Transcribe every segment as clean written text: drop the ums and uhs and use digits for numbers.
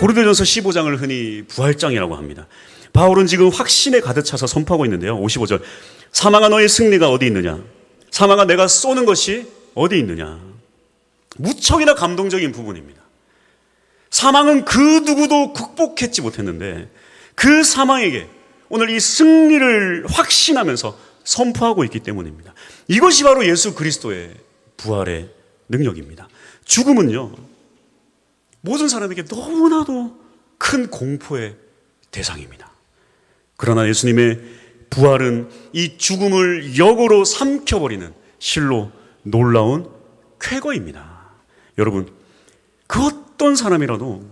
고린도전서 15장을 흔히 부활장이라고 합니다. 바울은 지금 확신에 가득 차서 선포하고 있는데요. 55절. 사망아 너의 승리가 어디 있느냐? 사망아 내가 쏘는 것이 어디 있느냐? 무척이나 감동적인 부분입니다. 사망은 그 누구도 극복했지 못했는데 그 사망에게 오늘 이 승리를 확신하면서 선포하고 있기 때문입니다. 이것이 바로 예수 그리스도의 부활의 능력입니다. 죽음은요, 모든 사람에게 너무나도 큰 공포의 대상입니다. 그러나 예수님의 부활은 이 죽음을 역으로 삼켜버리는 실로 놀라운 쾌거입니다. 여러분, 그 어떤 사람이라도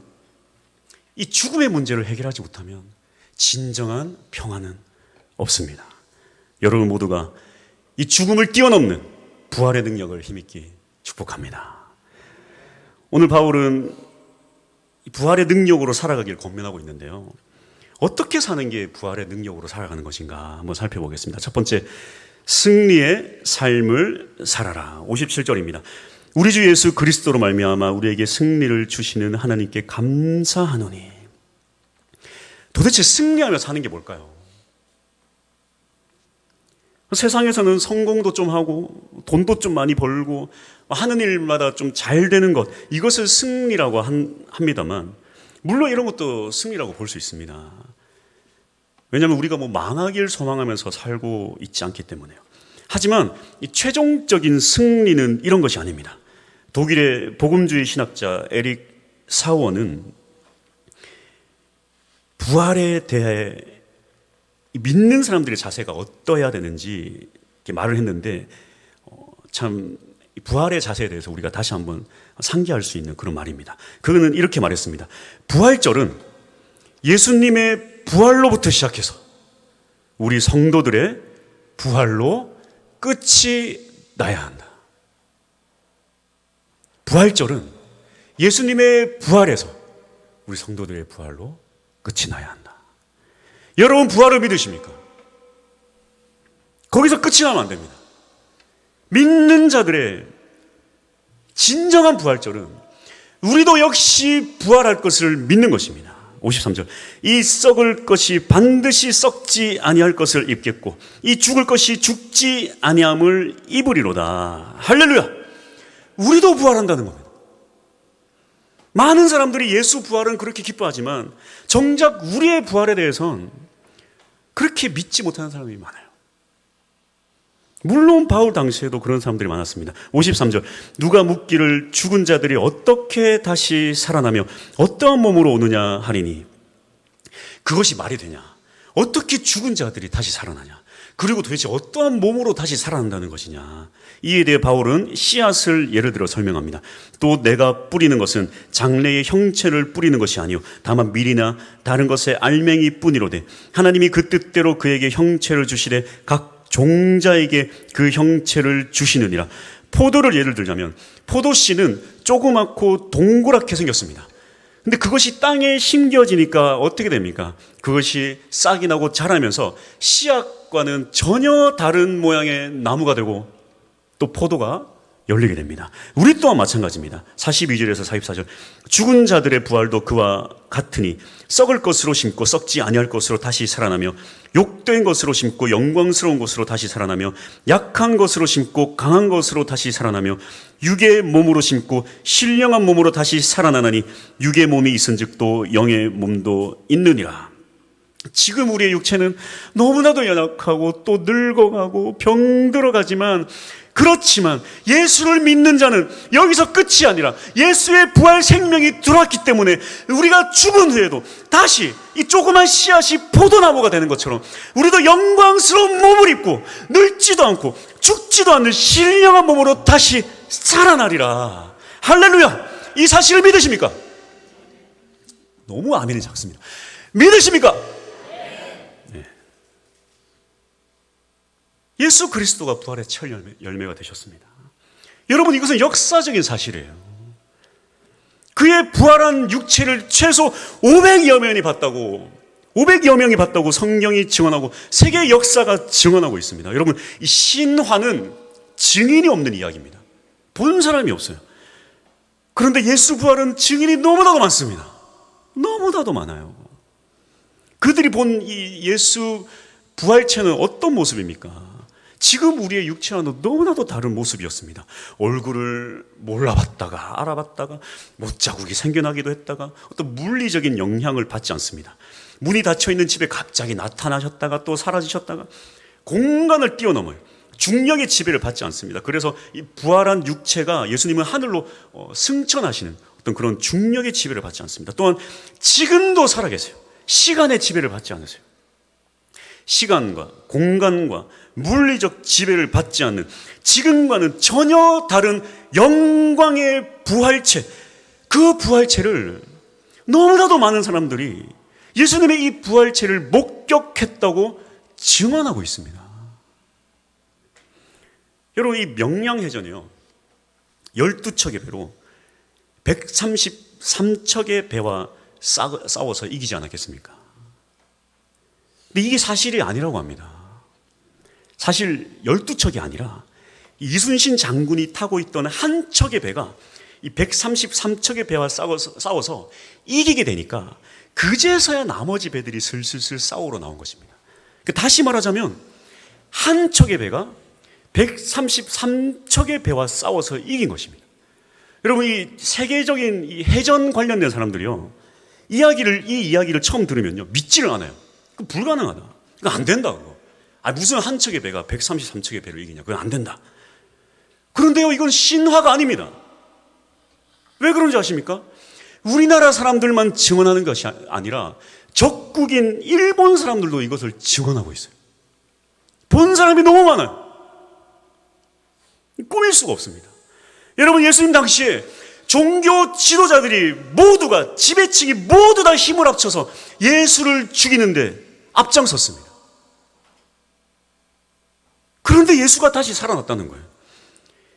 이 죽음의 문제를 해결하지 못하면 진정한 평안은 없습니다. 여러분 모두가 이 죽음을 뛰어넘는 부활의 능력을 힘있게 축복합니다. 오늘 바울은 부활의 능력으로 살아가길 권면하고 있는데요. 어떻게 사는 게 부활의 능력으로 살아가는 것인가 한번 살펴보겠습니다. 첫 번째, 승리의 삶을 살아라. 57절입니다. 우리 주 예수 그리스도로 말미암아 우리에게 승리를 주시는 하나님께 감사하노니. 도대체 승리하며 사는 게 뭘까요? 세상에서는 성공도 좀 하고 돈도 좀 많이 벌고 하는 일마다 좀 잘 되는 것, 이것을 승리라고 합니다만 물론 이런 것도 승리라고 볼 수 있습니다. 왜냐하면 우리가 망하길 소망하면서 살고 있지 않기 때문에요. 하지만 이 최종적인 승리는 이런 것이 아닙니다. 독일의 복음주의 신학자 에릭 사워는 부활에 대해 믿는 사람들의 자세가 어떠해야 되는지 이렇게 말을 했는데 참 부활의 자세에 대해서 우리가 다시 한번 상기할 수 있는 그런 말입니다. 그는 이렇게 말했습니다. 부활절은 예수님의 부활로부터 시작해서 우리 성도들의 부활로 끝이 나야 한다. 부활절은 예수님의 부활에서 우리 성도들의 부활로 끝이 나야 한다. 여러분 부활을 믿으십니까? 거기서 끝이 나면 안 됩니다. 믿는 자들의 진정한 부활절은 우리도 역시 부활할 것을 믿는 것입니다. 53절. 이 썩을 것이 반드시 썩지 아니할 것을 입겠고 이 죽을 것이 죽지 아니함을 입으리로다. 할렐루야. 우리도 부활한다는 겁니다. 많은 사람들이 예수 부활은 그렇게 기뻐하지만 정작 우리의 부활에 대해서는 그렇게 믿지 못하는 사람이 많아요. 물론 바울 당시에도 그런 사람들이 많았습니다. 53절. 누가 묻기를 죽은 자들이 어떻게 다시 살아나며 어떠한 몸으로 오느냐 하리니. 그것이 말이 되냐? 어떻게 죽은 자들이 다시 살아나냐? 그리고 도대체 어떠한 몸으로 다시 살아난다는 것이냐? 이에 대해 바울은 씨앗을 예를 들어 설명합니다. 또 내가 뿌리는 것은 장래의 형체를 뿌리는 것이 아니요 다만 밀이나 다른 것의 알맹이 뿐이로되 하나님이 그 뜻대로 그에게 형체를 주시되 각 종자에게 그 형체를 주시느니라. 포도를 예를 들자면 포도씨는 조그맣고 동그랗게 생겼습니다. 근데 그것이 땅에 심겨지니까 어떻게 됩니까? 그것이 싹이 나고 자라면서 씨앗과는 전혀 다른 모양의 나무가 되고 또 포도가 열리게 됩니다. 우리 또한 마찬가지입니다. 42절에서 44절. 죽은 자들의 부활도 그와 같으니 썩을 것으로 심고 썩지 아니할 것으로 다시 살아나며 욕된 것으로 심고 영광스러운 것으로 다시 살아나며 약한 것으로 심고 강한 것으로 다시 살아나며 육의 몸으로 심고 신령한 몸으로 다시 살아나나니 육의 몸이 있은즉 또 영의 몸도 있느니라. 지금 우리의 육체는 너무나도 연약하고 또 늙어가고 병들어가지만 그렇지만 예수를 믿는 자는 여기서 끝이 아니라 예수의 부활 생명이 들어왔기 때문에 우리가 죽은 후에도 다시 이 조그만 씨앗이 포도나무가 되는 것처럼 우리도 영광스러운 몸을 입고 늙지도 않고 죽지도 않는 신령한 몸으로 다시 살아나리라. 할렐루야. 이 사실을 믿으십니까? 너무 아멘이 작습니다. 믿으십니까? 예수 그리스도가 부활의 첫 열매가 되셨습니다. 여러분 이것은 역사적인 사실이에요. 그의 부활한 육체를 최소 500여 명이 봤다고 성경이 증언하고 세계 역사가 증언하고 있습니다. 여러분 이 신화는 증인이 없는 이야기입니다. 본 사람이 없어요. 그런데 예수 부활은 증인이 너무나도 많습니다. 너무나도 많아요. 그들이 본 이 예수 부활체는 어떤 모습입니까? 지금 우리의 육체와는 너무나도 다른 모습이었습니다. 얼굴을 몰라봤다가 알아봤다가 못자국이 생겨나기도 했다가 어떤 물리적인 영향을 받지 않습니다. 문이 닫혀있는 집에 갑자기 나타나셨다가 또 사라지셨다가 공간을 뛰어넘어요. 중력의 지배를 받지 않습니다. 그래서 이 부활한 육체가 예수님은 하늘로 승천하시는 어떤 그런 중력의 지배를 받지 않습니다. 또한 지금도 살아계세요. 시간의 지배를 받지 않으세요. 시간과 공간과 물리적 지배를 받지 않는 지금과는 전혀 다른 영광의 부활체, 그 부활체를 너무나도 많은 사람들이 예수님의 이 부활체를 목격했다고 증언하고 있습니다. 여러분, 이 명량해전이요, 12척의 배로 133척의 배와 싸워서 이기지 않았겠습니까? 근데 이게 사실이 아니라고 합니다. 사실 12척이 아니라 이순신 장군이 타고 있던 한 척의 배가 이 133척의 배와 싸워서 이기게 되니까 그제서야 나머지 배들이 슬슬 싸우러 나온 것입니다. 다시 말하자면 한 척의 배가 133척의 배와 싸워서 이긴 것입니다. 여러분, 이 세계적인 이 해전 관련된 사람들이요, 이 이야기를 처음 들으면요, 믿지를 않아요. 그 불가능하다. 그거 안 된다. 그거. 무슨 한 척의 배가 133척의 배를 이기냐. 그건 안 된다. 그런데요, 이건 신화가 아닙니다. 왜 그런지 아십니까? 우리나라 사람들만 증언하는 것이 아니라 적국인 일본 사람들도 이것을 증언하고 있어요. 본 사람이 너무 많아요. 꾸밀 수가 없습니다. 여러분, 예수님 당시에 종교 지도자들이 모두가, 지배층이 모두 다 힘을 합쳐서 예수를 죽이는데 앞장섰습니다. 그런데 예수가 다시 살아났다는 거예요.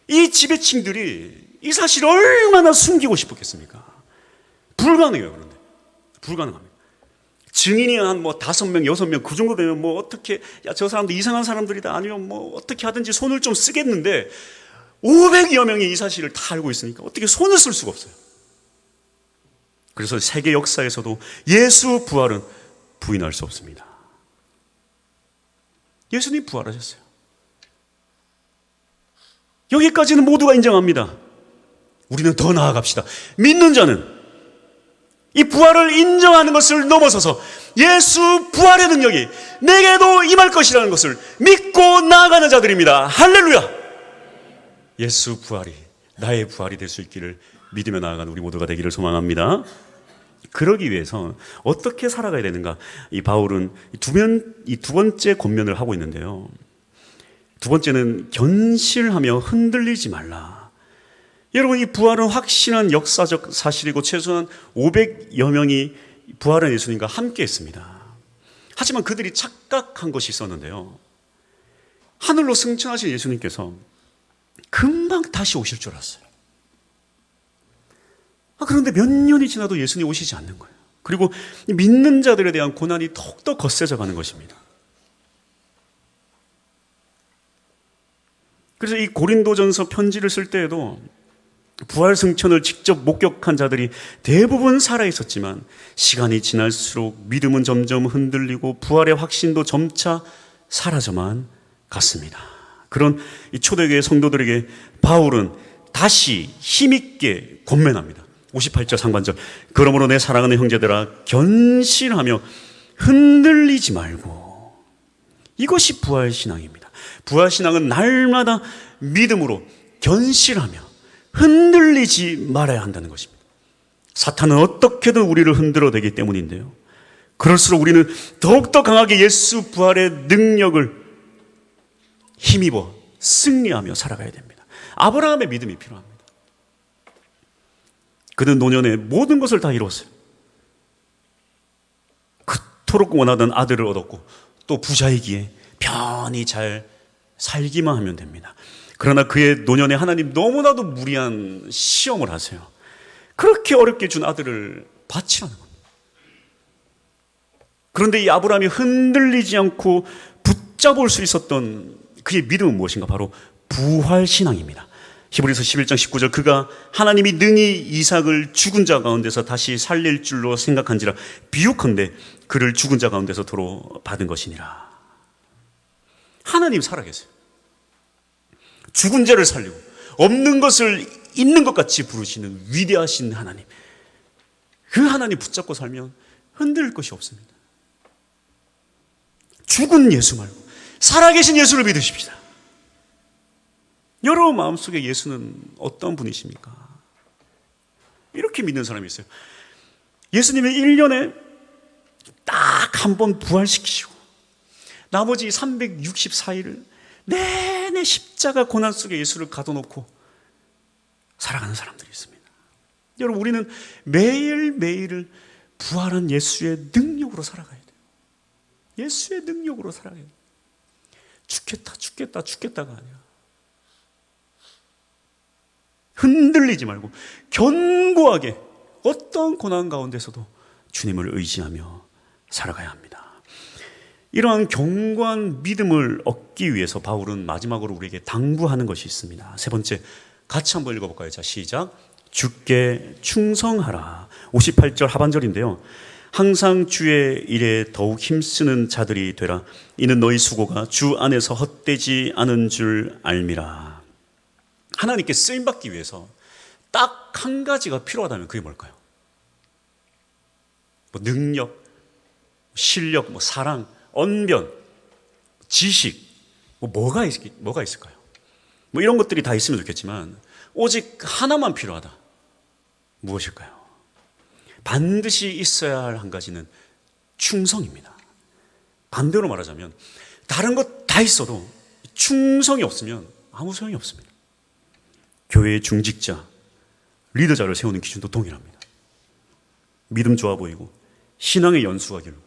이 지배층들이 이 사실을 얼마나 숨기고 싶었겠습니까? 불가능해요. 그런데 불가능합니다. 증인이 한 5명, 6명 그 정도 되면 어떻게, 저 사람들 이상한 사람들이다, 아니면 어떻게 하든지 손을 좀 쓰겠는데 500여 명이 이 사실을 다 알고 있으니까 어떻게 손을 쓸 수가 없어요. 그래서 세계 역사에서도 예수 부활은 부인할 수 없습니다. 예수님 부활하셨어요. 여기까지는 모두가 인정합니다. 우리는 더 나아갑시다. 믿는 자는 이 부활을 인정하는 것을 넘어서서 예수 부활의 능력이 내게도 임할 것이라는 것을 믿고 나아가는 자들입니다. 할렐루야! 예수 부활이 나의 부활이 될 수 있기를 믿으며 나아가는 우리 모두가 되기를 소망합니다. 그러기 위해서 어떻게 살아가야 되는가? 이 바울은 두 번째 권면을 하고 있는데요. 두 번째는 견실하며 흔들리지 말라. 여러분, 이 부활은 확신한 역사적 사실이고 최소한 500여 명이 부활한 예수님과 함께 했습니다. 하지만 그들이 착각한 것이 있었는데요. 하늘로 승천하신 예수님께서 금방 다시 오실 줄 알았어요. 그런데 몇 년이 지나도 예수님이 오시지 않는 거예요. 그리고 믿는 자들에 대한 고난이 더욱더 거세져 가는 것입니다. 그래서 이 고린도전서 편지를 쓸 때에도 부활 승천을 직접 목격한 자들이 대부분 살아있었지만 시간이 지날수록 믿음은 점점 흔들리고 부활의 확신도 점차 사라져만 갔습니다. 그런 이 초대교회 성도들에게 바울은 다시 힘있게 권면합니다. 58절 상반절, 그러므로 내 사랑하는 형제들아 견실하며 흔들리지 말고. 이것이 부활신앙입니다. 부활신앙은 날마다 믿음으로 견실하며 흔들리지 말아야 한다는 것입니다. 사탄은 어떻게든 우리를 흔들어대기 때문인데요, 그럴수록 우리는 더욱더 강하게 예수 부활의 능력을 힘입어 승리하며 살아가야 됩니다. 아브라함의 믿음이 필요합니다. 그는 노년에 모든 것을 다 이뤘어요. 그토록 원하던 아들을 얻었고 또 부자이기에 편히 잘 살기만 하면 됩니다. 그러나 그의 노년에 하나님 너무나도 무리한 시험을 하세요. 그렇게 어렵게 준 아들을 바치라는 겁니다. 그런데 이 아브라함이 흔들리지 않고 붙잡을 수 있었던 그의 믿음은 무엇인가? 바로 부활신앙입니다. 히브리서 11장 19절 그가 하나님이 능히 이삭을 죽은 자 가운데서 다시 살릴 줄로 생각한지라 비유컨대 그를 죽은 자 가운데서 도로 받은 것이니라. 하나님 살아계세요. 죽은 자를 살리고 없는 것을 있는 것 같이 부르시는 위대하신 하나님. 그 하나님 붙잡고 살면 흔들릴 것이 없습니다. 죽은 예수 말고 살아계신 예수를 믿으십시다. 여러분 마음속에 예수는 어떤 분이십니까? 이렇게 믿는 사람이 있어요. 예수님이 1년에 딱 한 번 부활시키시고 나머지 364일을 내내 십자가 고난 속에 예수를 가둬놓고 살아가는 사람들이 있습니다. 여러분 우리는 매일매일을 부활한 예수의 능력으로 살아가야 돼요. 예수의 능력으로 살아가야 돼요. 죽겠다가 아니라 흔들리지 말고 견고하게 어떤 고난 가운데서도 주님을 의지하며 살아가야 합니다. 이러한 견고한 믿음을 얻기 위해서 바울은 마지막으로 우리에게 당부하는 것이 있습니다. 세 번째, 같이 한번 읽어볼까요? 자, 시작. 주께 충성하라. 58절 하반절인데요. 항상 주의 일에 더욱 힘쓰는 자들이 되라. 이는 너희 수고가 주 안에서 헛되지 않은 줄 알미라. 하나님께 쓰임받기 위해서 딱 한 가지가 필요하다면 그게 뭘까요? 능력, 실력, 사랑, 언변, 지식, 뭐가 있을까요? 이런 것들이 다 있으면 좋겠지만 오직 하나만 필요하다. 무엇일까요? 반드시 있어야 할 한 가지는 충성입니다. 반대로 말하자면 다른 것 다 있어도 충성이 없으면 아무 소용이 없습니다. 교회의 중직자, 리더자를 세우는 기준도 동일합니다. 믿음 좋아 보이고 신앙의 연수가 길고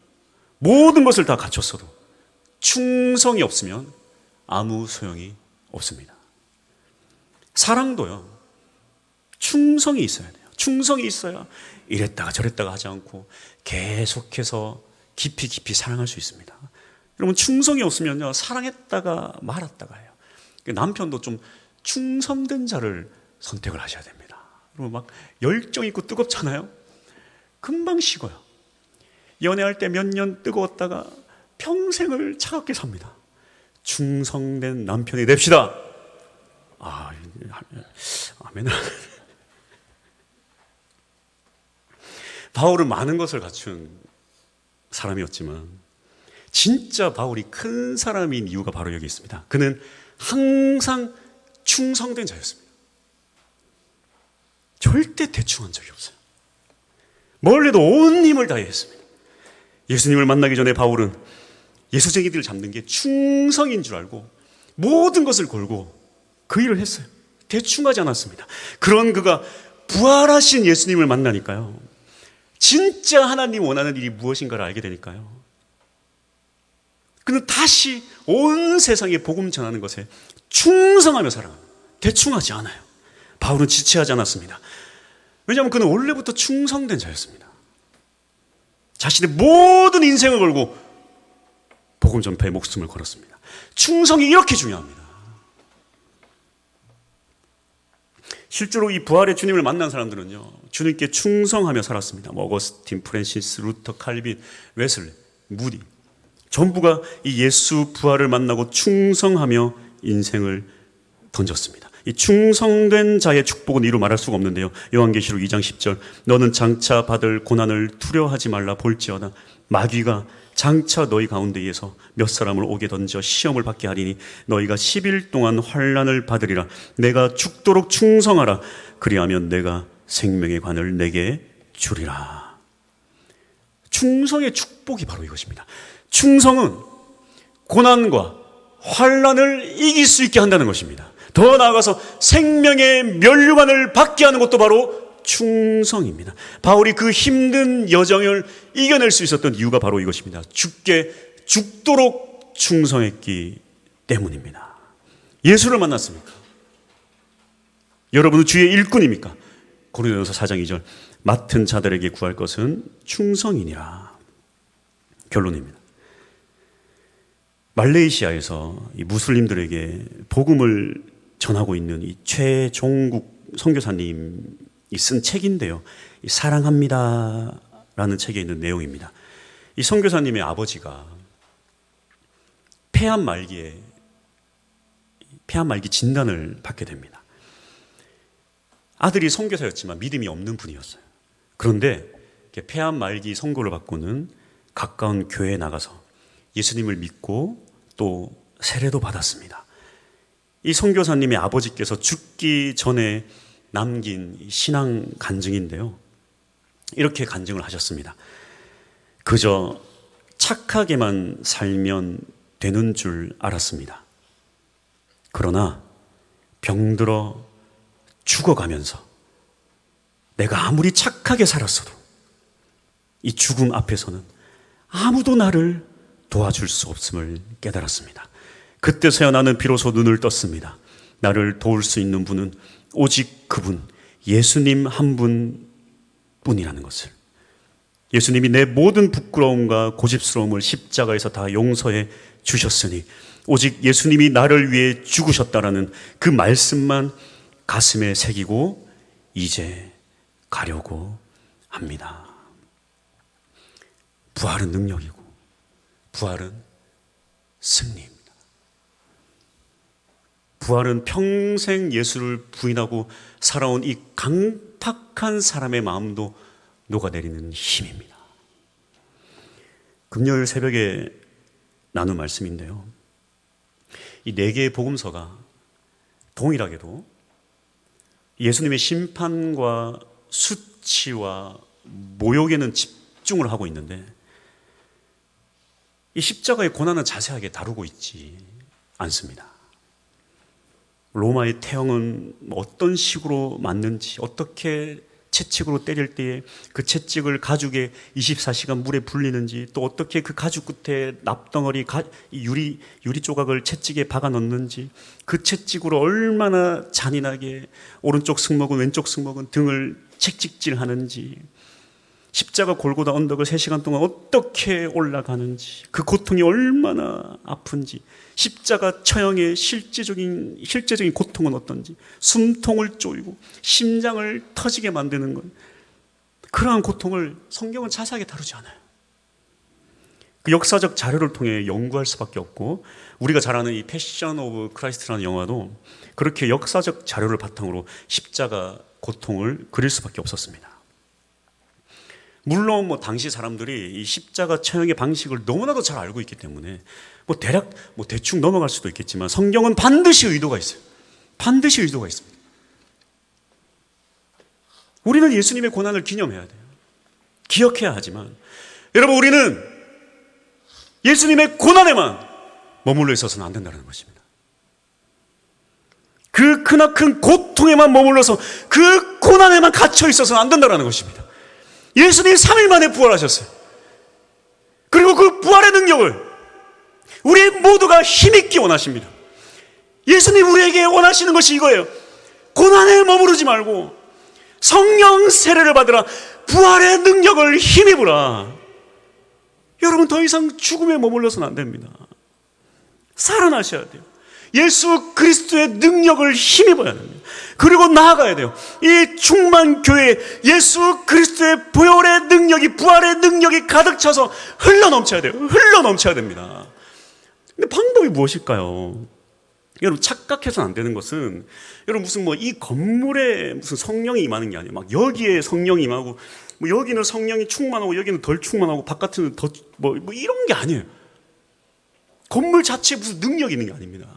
모든 것을 다 갖췄어도 충성이 없으면 아무 소용이 없습니다. 사랑도요, 충성이 있어야 돼요. 충성이 있어야 이랬다가 저랬다가 하지 않고 계속해서 깊이 사랑할 수 있습니다. 여러분 충성이 없으면요, 사랑했다가 말았다가 해요. 남편도 좀 충성된 자를 선택을 하셔야 됩니다. 여러분 막 열정 있고 뜨겁잖아요. 금방 식어요. 연애할 때 몇 년 뜨거웠다가 평생을 차갑게 삽니다. 충성된 남편이 됩시다. 아멘. 바울은 많은 것을 갖춘 사람이었지만 진짜 바울이 큰 사람인 이유가 바로 여기 있습니다. 그는 항상 충성된 자였습니다. 절대 대충한 적이 없어요. 뭘 해도 온 힘을 다해 했습니다. 예수님을 만나기 전에 바울은 예수쟁이들을 잡는 게 충성인 줄 알고 모든 것을 걸고 그 일을 했어요. 대충 하지 않았습니다. 그런 그가 부활하신 예수님을 만나니까요, 진짜 하나님 원하는 일이 무엇인가를 알게 되니까요, 그는 다시 온 세상에 복음 전하는 것에 충성하며 살아갑니다. 대충 하지 않아요. 바울은 지체하지 않았습니다. 왜냐하면 그는 원래부터 충성된 자였습니다. 자신의 모든 인생을 걸고 복음 전파에 목숨을 걸었습니다. 충성이 이렇게 중요합니다. 실제로 이 부활의 주님을 만난 사람들은요, 주님께 충성하며 살았습니다. 어거스틴, 프랜시스, 루터, 칼빈, 웨슬리, 무디, 전부가 이 예수 부활을 만나고 충성하며 인생을 던졌습니다. 이 충성된 자의 축복은 이루 말할 수가 없는데요. 요한계시록 2장 10절, 너는 장차 받을 고난을 두려워하지 말라. 볼지어다 마귀가 장차 너희 가운데에서 몇 사람을 오게 던져 시험을 받게 하리니 너희가 10일 동안 환난을 받으리라. 내가 죽도록 충성하라. 그리하면 내가 생명의 관을 내게 주리라. 충성의 축복이 바로 이것입니다. 충성은 고난과 환난을 이길 수 있게 한다는 것입니다. 더 나아가서 생명의 면류관을 받게 하는 것도 바로 충성입니다. 바울이 그 힘든 여정을 이겨낼 수 있었던 이유가 바로 이것입니다. 주께 죽도록 충성했기 때문입니다. 예수를 만났습니까? 여러분은 주의 일꾼입니까? 고린도전서 4장 2절, 맡은 자들에게 구할 것은 충성이니라. 결론입니다. 말레이시아에서 이 무슬림들에게 복음을 전하고 있는 이 최종국 선교사님이 쓴 책인데요. 이 사랑합니다라는 책에 있는 내용입니다. 이 선교사님의 아버지가 폐암 말기 진단을 받게 됩니다. 아들이 선교사였지만 믿음이 없는 분이었어요. 그런데 폐암 말기 선고를 받고는 가까운 교회에 나가서 예수님을 믿고 또 세례도 받았습니다. 이 선교사님의 아버지께서 죽기 전에 남긴 신앙 간증인데요. 이렇게 간증을 하셨습니다. 그저 착하게만 살면 되는 줄 알았습니다. 그러나 병들어 죽어가면서 내가 아무리 착하게 살았어도 이 죽음 앞에서는 아무도 나를 도와줄 수 없음을 깨달았습니다. 그때서야 나는 비로소 눈을 떴습니다. 나를 도울 수 있는 분은 오직 그분, 예수님 한 분뿐이라는 것을. 예수님이 내 모든 부끄러움과 고집스러움을 십자가에서 다 용서해 주셨으니 오직 예수님이 나를 위해 죽으셨다라는 그 말씀만 가슴에 새기고 이제 가려고 합니다. 부활은 능력이고 부활은 승리입니다. 부활은 평생 예수를 부인하고 살아온 이 강팍한 사람의 마음도 녹아내리는 힘입니다. 금요일 새벽에 나눈 말씀인데요. 이 4개의 복음서가 동일하게도 예수님의 심판과 수치와 모욕에는 집중을 하고 있는데 이 십자가의 고난은 자세하게 다루고 있지 않습니다. 로마의 태형은 어떤 식으로 맞는지, 어떻게 채찍으로 때릴 때에 그 채찍을 가죽에 24시간 물에 불리는지, 또 어떻게 그 가죽 끝에 납덩어리, 유리 조각을 채찍에 박아 넣는지, 그 채찍으로 얼마나 잔인하게 오른쪽 승모근, 왼쪽 승모근 등을 채찍질하는지, 십자가 골고다 언덕을 3시간 동안 어떻게 올라가는지, 그 고통이 얼마나 아픈지, 십자가 처형의 실제적인 고통은 어떤지, 숨통을 쪼이고 심장을 터지게 만드는 것, 그러한 고통을 성경은 자세하게 다루지 않아요. 그 역사적 자료를 통해 연구할 수밖에 없고, 우리가 잘 아는 이 패션 오브 크라이스트라는 영화도 그렇게 역사적 자료를 바탕으로 십자가 고통을 그릴 수밖에 없었습니다. 물론 당시 사람들이 이 십자가 처형의 방식을 너무나도 잘 알고 있기 때문에 대략 대충 넘어갈 수도 있겠지만 성경은 반드시 의도가 있어요. 반드시 의도가 있습니다. 우리는 예수님의 고난을 기념해야 돼요. 기억해야 하지만 여러분, 우리는 예수님의 고난에만 머물러 있어서는 안 된다는 것입니다. 그 크나큰 고통에만 머물러서 그 고난에만 갇혀 있어서는 안 된다는 것입니다. 예수님이 3일 만에 부활하셨어요. 그리고 그 부활의 능력을 우리 모두가 힘있게 원하십니다. 예수님 우리에게 원하시는 것이 이거예요. 고난에 머무르지 말고 성령 세례를 받으라. 부활의 능력을 힘입으라. 여러분, 더 이상 죽음에 머물러서는 안 됩니다. 살아나셔야 돼요. 예수 그리스도의 능력을 힘입어야 됩니다. 그리고 나아가야 돼요. 이 충만교회에 예수 그리스도의 보혈의 능력이, 부활의 능력이 가득 차서 흘러넘쳐야 돼요. 흘러넘쳐야 됩니다. 근데 방법이 무엇일까요? 여러분, 착각해서는 안 되는 것은, 여러분, 무슨 이 건물에 무슨 성령이 임하는 게 아니에요. 막 여기에 성령이 임하고, 여기는 성령이 충만하고 여기는 덜 충만하고 바깥은 더 이런 게 아니에요. 건물 자체에 무슨 능력이 있는 게 아닙니다.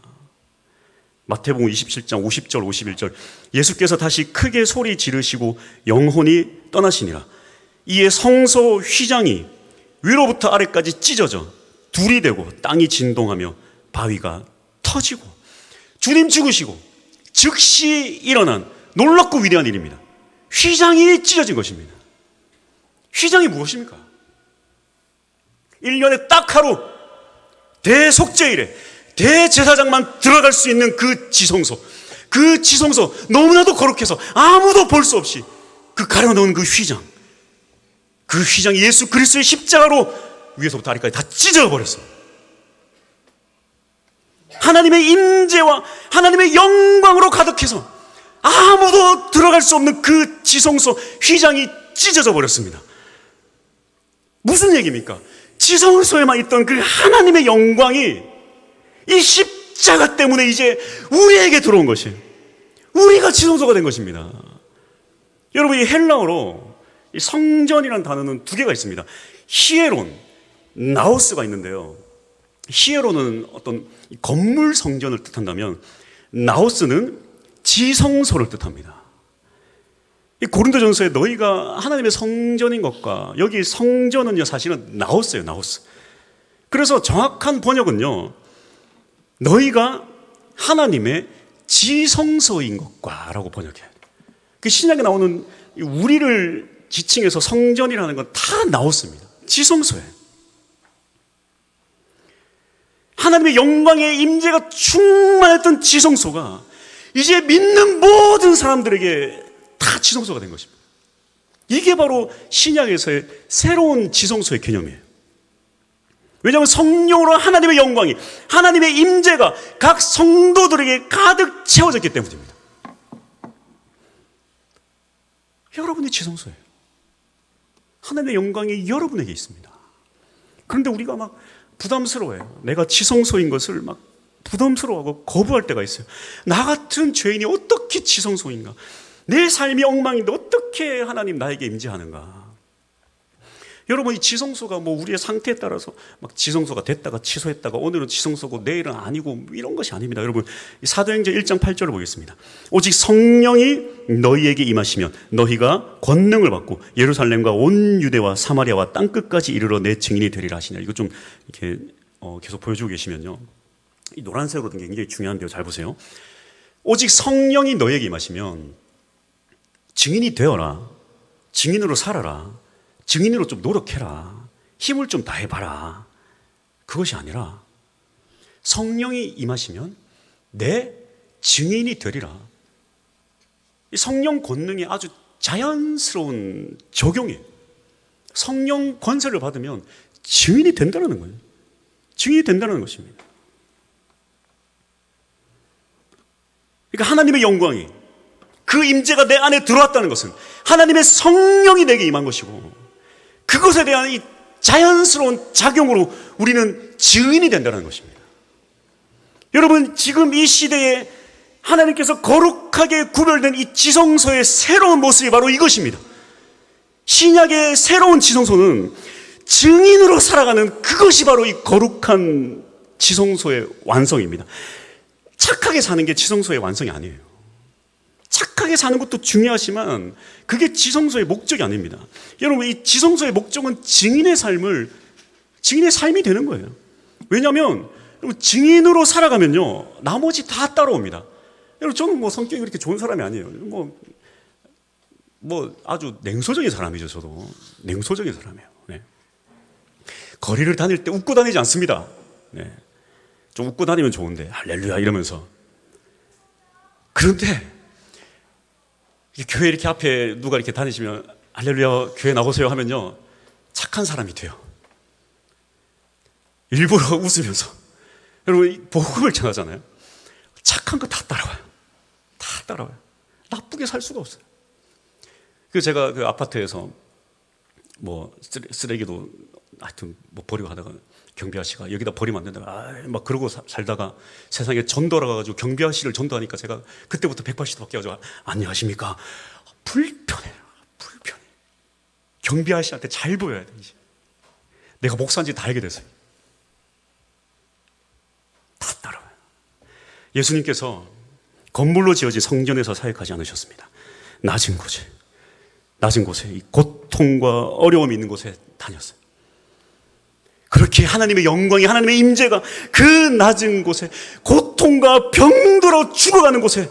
마태복음 27장 50절 51절, 예수께서 다시 크게 소리 지르시고 영혼이 떠나시니라. 이에 성소 휘장이 위로부터 아래까지 찢어져 둘이 되고 땅이 진동하며 바위가 터지고, 주님 죽으시고 즉시 일어난 놀랍고 위대한 일입니다. 휘장이 찢어진 것입니다. 휘장이 무엇입니까? 1년에 딱 하루 대속죄일에 대제사장만 들어갈 수 있는 그 지성소 너무나도 거룩해서 아무도 볼 수 없이 그 가려놓은 그 휘장이 예수 그리스도의 십자가로 위에서부터 아래까지 다 찢어버렸어. 하나님의 임재와 하나님의 영광으로 가득해서 아무도 들어갈 수 없는 그 지성소 휘장이 찢어져 버렸습니다. 무슨 얘기입니까? 지성소에만 있던 그 하나님의 영광이 이 십자가 때문에 이제 우리에게 들어온 것이에요. 우리가 지성소가 된 것입니다. 여러분, 이 헬라어로 이 성전이라는 단어는 두 개가 있습니다. 히에론, 나오스가 있는데요. 히에론은 어떤 건물 성전을 뜻한다면 나오스는 지성소를 뜻합니다. 이 고린도전서에 너희가 하나님의 성전인 것과 여기 성전은요 사실은 나오스예요. 나오스. 그래서 정확한 번역은요 너희가 하나님의 지성소인 것과 라고 번역해요. 그 신약에 나오는 우리를 지칭해서 성전이라는 건 다 나오스입니다. 지성소예요. 하나님의 영광의 임재가 충만했던 지성소가 이제 믿는 모든 사람들에게 다 지성소가 된 것입니다. 이게 바로 신약에서의 새로운 지성소의 개념이에요. 왜냐하면 성령으로 하나님의 영광이, 하나님의 임재가 각 성도들에게 가득 채워졌기 때문입니다. 여러분이 지성소예요. 하나님의 영광이 여러분에게 있습니다. 그런데 우리가 막 부담스러워해요. 내가 지성소인 것을 막 부담스러워하고 거부할 때가 있어요. 나 같은 죄인이 어떻게 지성소인가? 내 삶이 엉망인데 어떻게 하나님 나에게 임재하는가? 여러분, 이 지성소가 뭐 우리의 상태에 따라서 막 지성소가 됐다가 취소했다가 오늘은 지성소고 내일은 아니고 이런 것이 아닙니다. 여러분, 사도행전 1장 8절을 보겠습니다. 오직 성령이 너희에게 임하시면 너희가 권능을 받고 예루살렘과 온 유대와 사마리아와 땅끝까지 이르러 내 증인이 되리라 하시냐. 이거 좀 이렇게 계속 보여주고 계시면요. 이 노란색으로 된 게 굉장히 중요한데요. 잘 보세요. 오직 성령이 너희에게 임하시면 증인이 되어라. 증인으로 살아라. 증인으로 좀 노력해라. 힘을 좀 다해봐라. 그것이 아니라 성령이 임하시면 내 증인이 되리라. 이 성령 권능이 아주 자연스러운 적용이에요. 성령 권세를 받으면 증인이 된다는 거예요. 증인이 된다는 것입니다. 그러니까 하나님의 영광이, 그 임재가 내 안에 들어왔다는 것은 하나님의 성령이 내게 임한 것이고, 그것에 대한 이 자연스러운 작용으로 우리는 증인이 된다는 것입니다. 여러분, 지금 이 시대에 하나님께서 거룩하게 구별된 이 지성소의 새로운 모습이 바로 이것입니다. 신약의 새로운 지성소는 증인으로 살아가는 그것이 바로 이 거룩한 지성소의 완성입니다. 착하게 사는 게 지성소의 완성이 아니에요. 착하게 사는 것도 중요하지만 그게 지성소의 목적이 아닙니다. 여러분, 이 지성소의 목적은 증인의 삶이 되는 거예요. 왜냐하면 증인으로 살아가면요 나머지 다 따라옵니다. 여러분, 저는 뭐 성격이 그렇게 좋은 사람이 아니에요. 뭐 아주 냉소적인 사람이죠. 저도 냉소적인 사람이에요. 네. 거리를 다닐 때 웃고 다니지 않습니다. 네. 좀 웃고 다니면 좋은데 할렐루야 이러면서. 그런데 교회 이렇게 앞에 누가 이렇게 다니시면 할렐루야 교회 나오세요 하면요 착한 사람이 돼요. 일부러 웃으면서. 여러분, 복음을 전하잖아요. 착한 거 다 따라와요. 다 따라와요. 나쁘게 살 수가 없어요. 그래서 제가 그 아파트에서 뭐 쓰레기도 하여튼 뭐 버리고 하다가 경비 아저씨가 여기다 버리면 안 된다. 막 그러고 살다가 세상에 전도하러 가가지고 경비 아저씨를 전도하니까 제가 그때부터 180도 바뀌어가지고 안녕하십니까. 불편해. 경비 아저씨한테 잘 보여야 돼. 이제. 내가 목사인지 다 알게 됐어요. 다 따라와요. 예수님께서 건물로 지어진 성전에서 사역하지 않으셨습니다. 낮은 곳에 이 고통과 어려움이 있는 곳에 다녔어요. 그렇게 하나님의 영광이, 하나님의 임재가 그 낮은 곳에, 고통과 병들어 죽어가는 곳에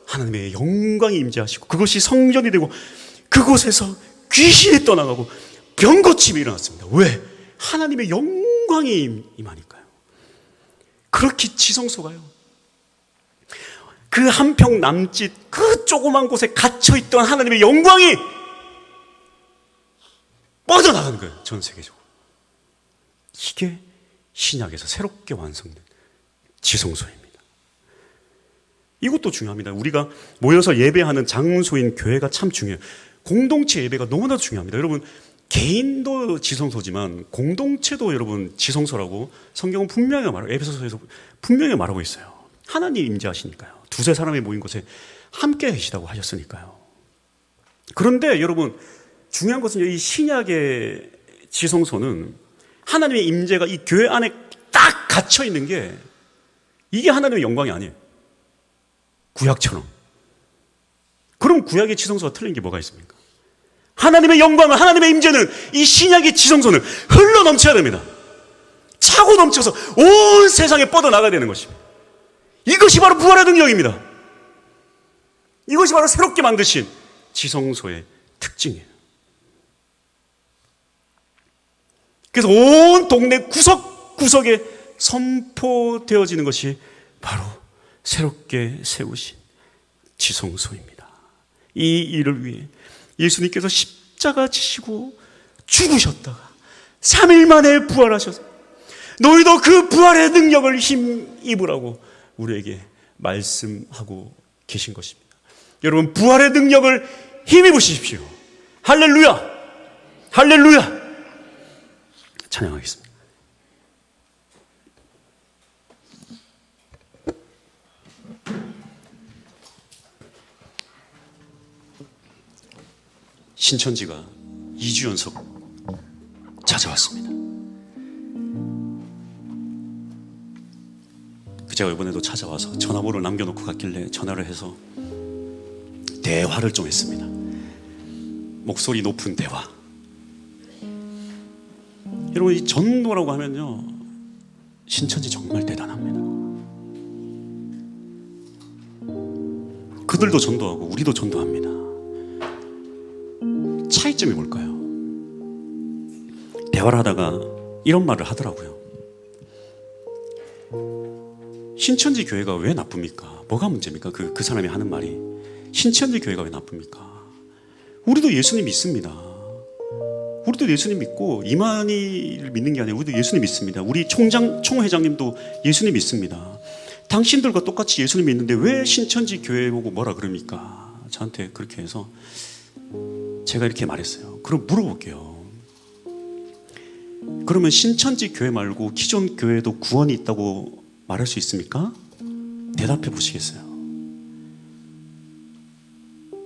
하나님의 영광이 임재하시고 그것이 성전이 되고 그곳에서 귀신이 떠나가고 병고침이 일어났습니다. 왜? 하나님의 영광이 임하니까요. 그렇게 지성소가요, 그 한평 남짓 그 조그만 곳에 갇혀있던 하나님의 영광이 뻗어나가는 거예요. 전 세계적으로. 이게 신약에서 새롭게 완성된 지성소입니다. 이것도 중요합니다. 우리가 모여서 예배하는 장소인 교회가 참 중요해요. 공동체 예배가 너무나도 중요합니다. 여러분, 개인도 지성소지만 공동체도 여러분 지성소라고 성경은 분명히 말하고, 에베소서에서 분명히 말하고 있어요. 하나님 임재하시니까요. 두세 사람이 모인 곳에 함께 계시다고 하셨으니까요. 그런데 여러분, 중요한 것은 이 신약의 지성소는 하나님의 임재가 이 교회 안에 딱 갇혀 있는 게, 이게 하나님의 영광이 아니에요. 구약처럼. 그럼 구약의 지성소가 틀린 게 뭐가 있습니까? 하나님의 영광은, 하나님의 임재는, 이 신약의 지성소는 흘러 넘쳐야 됩니다. 차고 넘쳐서 온 세상에 뻗어나가야 되는 것입니다. 이것이 바로 부활의 능력입니다. 이것이 바로 새롭게 만드신 지성소의 특징이에요. 그래서 온 동네 구석구석에 선포되어지는 것이 바로 새롭게 세우신 지성소입니다. 이 일을 위해 예수님께서 십자가 지시고 죽으셨다가 3일 만에 부활하셔서 너희도 그 부활의 능력을 힘입으라고 우리에게 말씀하고 계신 것입니다. 여러분, 부활의 능력을 힘입으십시오. 할렐루야! 할렐루야! 찬양하겠습니다. 신천지가 2주 연속 찾아왔습니다. 제가 이번에도 찾아와서 전화번호를 남겨놓고 갔길래 전화를 해서 대화를 좀 했습니다. 목소리 높은 대화. 여러분, 이 전도라고 하면요, 신천지 정말 대단합니다. 그들도 전도하고 우리도 전도합니다. 차이점이 뭘까요? 대화를 하다가 이런 말을 하더라고요. 신천지 교회가 왜 나쁩니까? 뭐가 문제입니까? 그 사람이 하는 말이, 신천지 교회가 왜 나쁩니까? 우리도 예수님 믿습니다. 우리도 예수님 믿고 이만희를 믿는 게 아니라 우리도 예수님 믿습니다. 우리 총회장님도 예수님 믿습니다. 당신들과 똑같이 예수님 믿는데 왜 신천지 교회 보고 뭐라 그럽니까? 저한테 그렇게 해서 제가 이렇게 말했어요. 그럼 물어볼게요. 그러면 신천지 교회 말고 기존 교회도 구원이 있다고 말할 수 있습니까? 대답해 보시겠어요?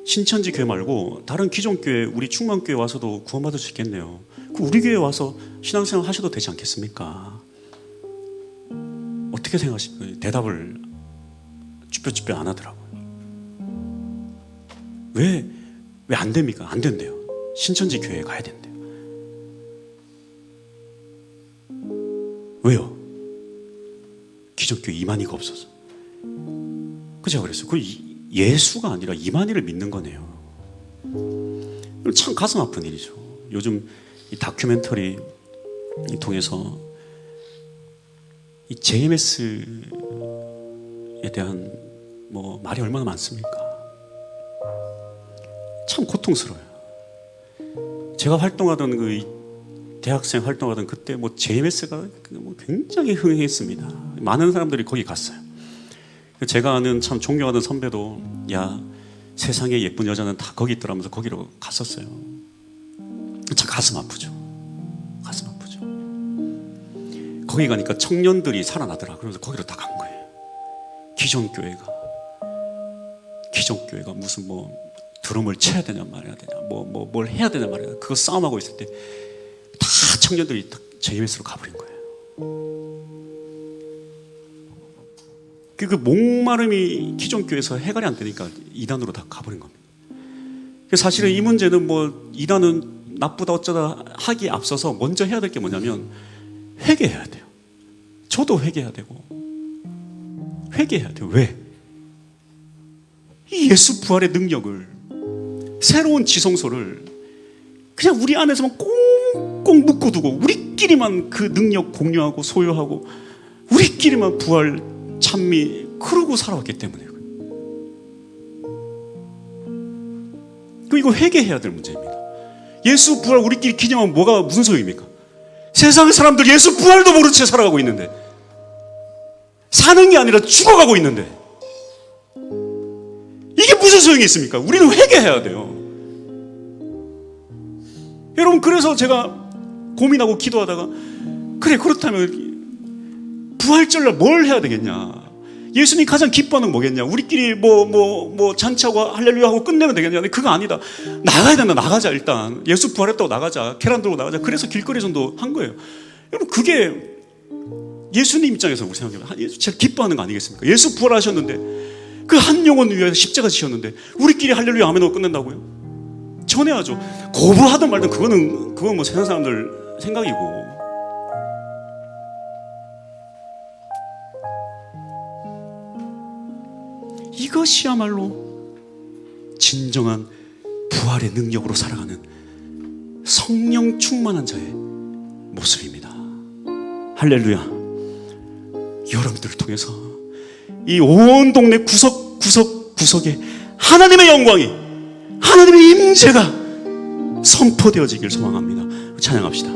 신천지 교회 말고 다른 기존 교회, 우리 충만교회 와서도 구원받을 수 있겠네요. 그 우리 교회 와서 신앙생활 하셔도 되지 않겠습니까? 어떻게 생각하십니까? 대답을 쭈뼛쭈뼛 안 하더라고요. 왜 안 됩니까? 안 된대요. 신천지 교회에 가야 된대요. 왜요? 기존 교회 이만희가 없어서. 제가 그랬어요. 그 예수가 아니라 이만희를 믿는 거네요. 참 가슴 아픈 일이죠. 요즘 이 다큐멘터리 통해서 이 JMS에 대한 말이 얼마나 많습니까? 참 고통스러워요. 제가 활동하던 대학생 활동하던 그때 JMS가 굉장히 흥행했습니다. 많은 사람들이 거기 갔어요. 제가 아는 참 존경하던 선배도 야, 세상에 예쁜 여자는 다 거기 있더라면서 거기로 갔었어요. 참 가슴 아프죠. 가슴 아프죠. 거기 가니까 청년들이 살아나더라. 그러면서 거기로 다 간 거예요. 기존 교회가 무슨 드럼을 쳐야 되냐 말해야 되냐 뭘 해야 되냐 말해야 되냐 그거 싸움하고 있을 때 다 청년들이 JMS로 가버린 거예요. 그 목마름이 기존 교회에서 해결이 안 되니까 이단으로 다 가버린 겁니다. 사실은 이 문제는 이단은 나쁘다 어쩌다 하기에 앞서서 먼저 해야 될 게 뭐냐면 회개해야 돼요. 저도 회개해야 되고 회개해야 돼요. 왜? 이 예수 부활의 능력을, 새로운 지성소를 그냥 우리 안에서만 꽁꽁 묶어두고 우리끼리만 그 능력 공유하고 소유하고 우리끼리만 부활 찬미 그러고 살아왔기 때문에 이거 회개해야 될 문제입니다. 예수 부활 우리끼리 기념하면 무슨 소용입니까? 세상의 사람들 예수 부활도 모른 채 살아가고 있는데 사는 게 아니라 죽어가고 있는데 이게 무슨 소용이 있습니까? 우리는 회개해야 돼요. 여러분, 그래서 제가 고민하고 기도하다가 그래, 그렇다면 부활절날 뭘 해야 되겠냐? 예수님이 가장 기뻐하는 건 뭐겠냐? 우리끼리 뭐 잔치하고 할렐루야 하고 끝내면 되겠냐? 근데 그거 아니다. 나가야 된다. 나가자. 일단 예수 부활했다고 나가자. 계란 들고 나가자. 그래서 길거리 전도 한 거예요. 여러분, 그게 예수님 입장에서 우리 생각해보면 예수 제일 기뻐하는 거 아니겠습니까? 예수 부활하셨는데 그 한 영혼 위해서 십자가 지셨는데 우리끼리 할렐루야 아멘 하고 끝낸다고요? 전해야죠. 거부하든 말든 그건 뭐 세상 사람들 생각이고. 이것이야말로 진정한 부활의 능력으로 살아가는 성령 충만한 자의 모습입니다. 할렐루야. 여러분들을 통해서 이 온 동네 구석구석에 하나님의 영광이, 하나님의 임재가 선포되어지길 소망합니다. 찬양합시다.